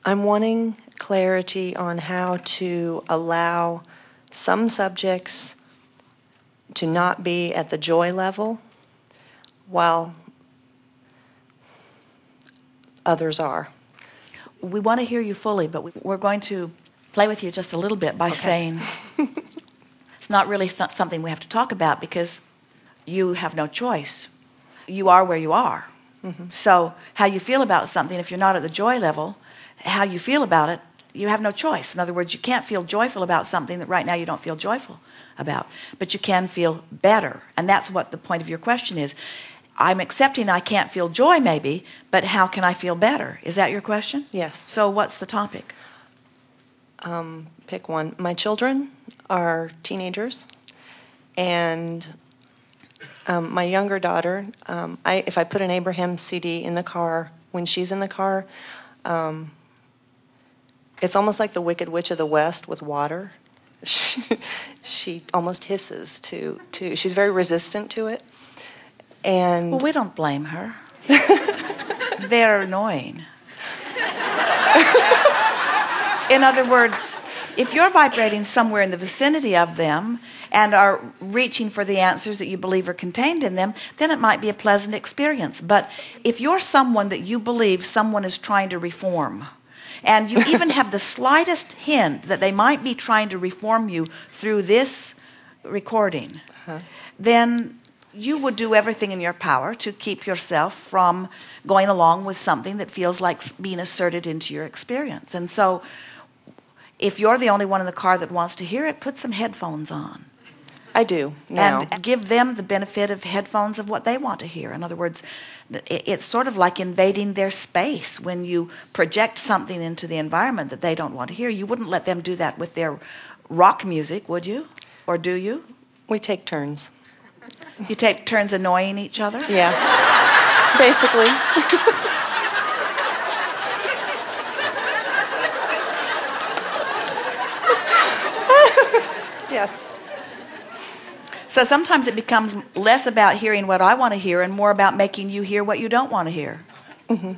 I'm wanting clarity on how to allow some subjects to not be at the joy level while others are. We want to hear you fully, but we're going to play with you just a little bit by saying it's not really something we have to talk about because you have no choice. You are where you are. Mm-hmm. So how you feel about something, if you're not at the joy level, how you feel about it, you have no choice. In other words, you can't feel joyful about something that right now you don't feel joyful about, but you can feel better. And that's what the point of your question is. I'm accepting I can't feel joy maybe, but how can I feel better? Is that your question? Yes. So what's the topic? Pick one. My children are teenagers, and my younger daughter, if I put an Abraham CD in the car, when she's in the car, it's almost like the Wicked Witch of the West with water. She almost hisses to she's very resistant to it. And well, we don't blame her. They're annoying. In other words, if you're vibrating somewhere in the vicinity of them and are reaching for the answers that you believe are contained in them, then it might be a pleasant experience. But if you're someone that you believe someone is trying to reform, and you even have the slightest hint that they might be trying to reform you through this recording, then you would do everything in your power to keep yourself from going along with something that feels like being asserted into your experience. And so if you're the only one in the car that wants to hear it, put some headphones on. I do now. And give them the benefit of headphones of what they want to hear. In other words, it's sort of like invading their space when you project something into the environment that they don't want to hear. You wouldn't let them do that with their rock music, would you? Or do you? We take turns. You take turns annoying each other? Yeah, basically. Yes. So sometimes it becomes less about hearing what I want to hear and more about making you hear what you don't want to hear. Mm-hmm.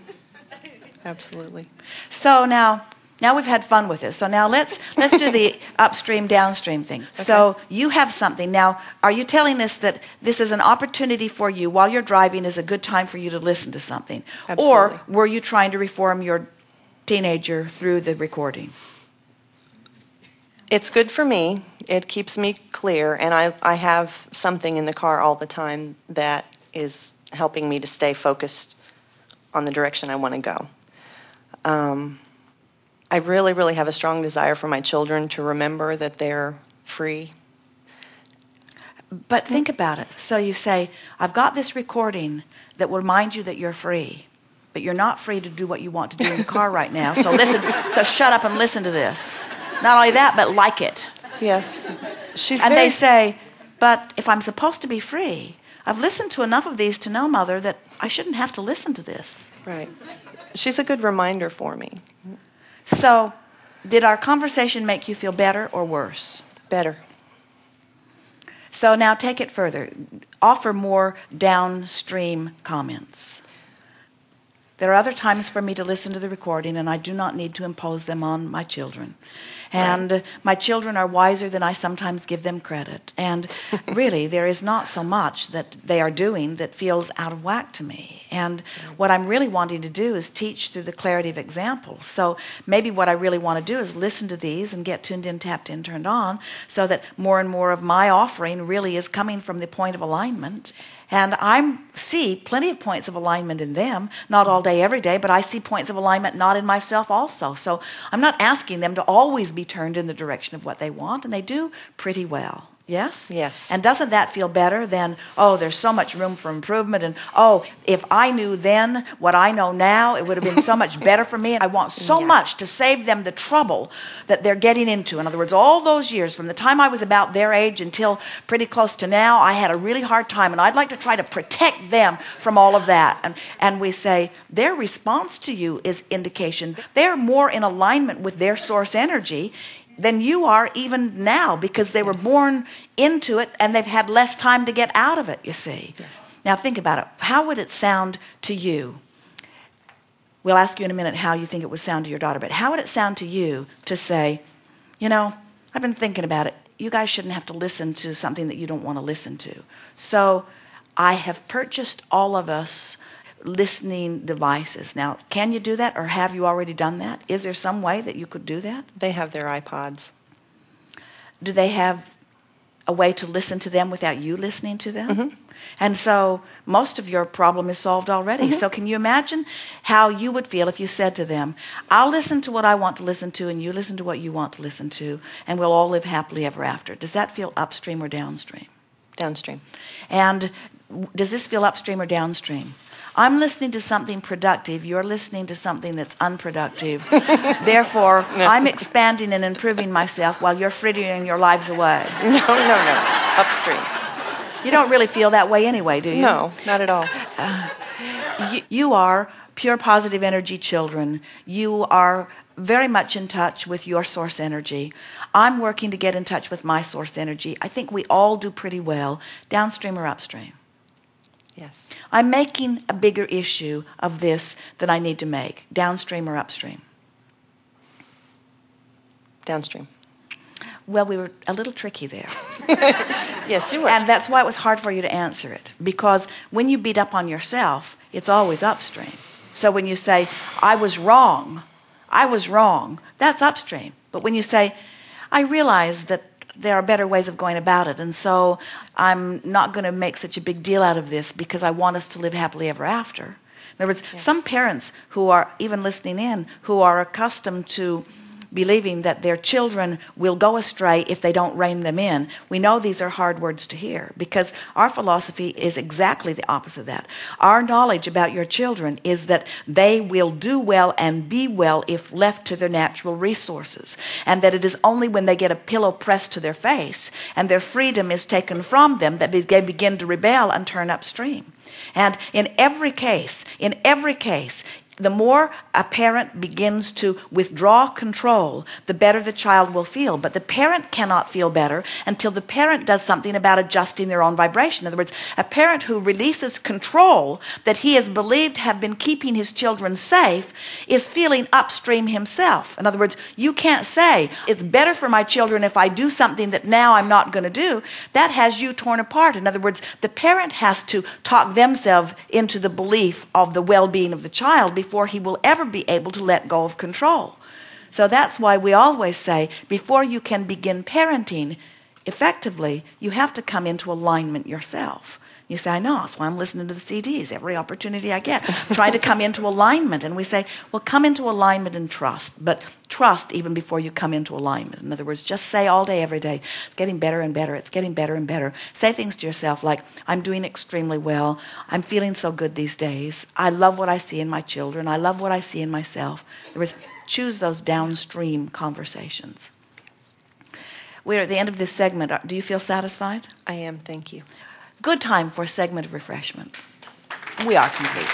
Absolutely. So now we've had fun with this. So now let's do the upstream, downstream thing. Okay. So you have something. Now, are you telling us that this is an opportunity for you while you're driving is a good time for you to listen to something? Absolutely. Or were you trying to reform your teenager through the recording? It's good for me. It keeps me clear, and I have something in the car all the time that is helping me to stay focused on the direction I want to go. I really, really have a strong desire for my children to remember that they're free. But think about it. So you say, I've got this recording that will remind you that you're free, but you're not free to do what you want to do in the car right now. So listen. So shut up and listen to this. Not only that, but like it. Yes. They say, but if I'm supposed to be free, I've listened to enough of these to know, Mother, that I shouldn't have to listen to this. Right. She's a good reminder for me. So, did our conversation make you feel better or worse? Better. So now take it further. Offer more downstream comments. There are other times for me to listen to the recording, and I do not need to impose them on my children. And my children are wiser than I sometimes give them credit. And really, there is not so much that they are doing that feels out of whack to me. And what I'm really wanting to do is teach through the clarity of example. So maybe what I really want to do is listen to these and get tuned in, tapped in, turned on, so that more and more of my offering really is coming from the point of alignment. And I see plenty of points of alignment in them, not all day, every day, but I see points of alignment not in myself also. So I'm not asking them to always be turned in the direction of what they want, and they do pretty well. Yes? Yes. And doesn't that feel better than, oh, there's so much room for improvement, and, oh, if I knew then what I know now, it would have been so much better for me, and I want so much to save them the trouble that they're getting into. In other words, all those years, from the time I was about their age until pretty close to now, I had a really hard time, and I'd like to try to protect them from all of that. And we say, their response to you is indication. They're more in alignment with their source energy than you are even now, because they were born into it and they've had less time to get out of it, you see. Yes. Now think about it. How would it sound to you we'll ask you in a minute how you think it would sound to your daughter, but how would it sound to you to say, you know, I've been thinking about it. You guys shouldn't have to listen to something that you don't want to listen to. So I have purchased all of us listening devices. Now, can you do that, or have you already done that? Is there some way that you could do that? They have their iPods. Do they have a way to listen to them without you listening to them? Mm-hmm. And so most of your problem is solved already. Mm-hmm. So can you imagine how you would feel if you said to them, I'll listen to what I want to listen to, and you listen to what you want to listen to, and we'll all live happily ever after? Does that feel upstream or downstream? Downstream. And does this feel upstream or downstream? I'm listening to something productive. You're listening to something that's unproductive. Therefore, No. I'm expanding and improving myself while you're frittering your lives away. No. Upstream. You don't really feel that way anyway, do you? No, not at all. You are pure positive energy children. You are very much in touch with your source energy. I'm working to get in touch with my source energy. I think we all do pretty well, downstream or upstream. Yes. I'm making a bigger issue of this than I need to make, downstream or upstream. Downstream. Well, we were a little tricky there. Yes, you were. And that's why it was hard for you to answer it. Because when you beat up on yourself, it's always upstream. So when you say, I was wrong, that's upstream. But when you say, I realize that there are better ways of going about it, and so I'm not going to make such a big deal out of this because I want us to live happily ever after. In other words, Yes. some parents who are even listening in, who are accustomed to believing that their children will go astray if they don't rein them in. We know these are hard words to hear, because our philosophy is exactly the opposite of that. Our knowledge about your children is that they will do well and be well if left to their natural resources, and that it is only when they get a pillow pressed to their face and their freedom is taken from them that they begin to rebel and turn upstream. And in every case, the more a parent begins to withdraw control, the better the child will feel. But the parent cannot feel better until the parent does something about adjusting their own vibration. In other words, a parent who releases control that he has believed have been keeping his children safe is feeling upstream himself. In other words, you can't say, it's better for my children if I do something that now I'm not going to do. That has you torn apart. In other words, the parent has to talk themselves into the belief of the well-being of the child before he will ever be able to let go of control. So that's why we always say, before you can begin parenting effectively, you have to come into alignment yourself. You say, I know, that's why I'm listening to the CDs every opportunity I get, trying to come into alignment. And we say, well, come into alignment and trust, but trust even before you come into alignment. In other words, just say all day, every day, it's getting better and better, it's getting better and better. Say things to yourself like, I'm doing extremely well, I'm feeling so good these days, I love what I see in my children, I love what I see in myself. In other words, choose those downstream conversations. We're at the end of this segment. Do you feel satisfied? I am, thank you. Good time for a segment of refreshment. We are complete.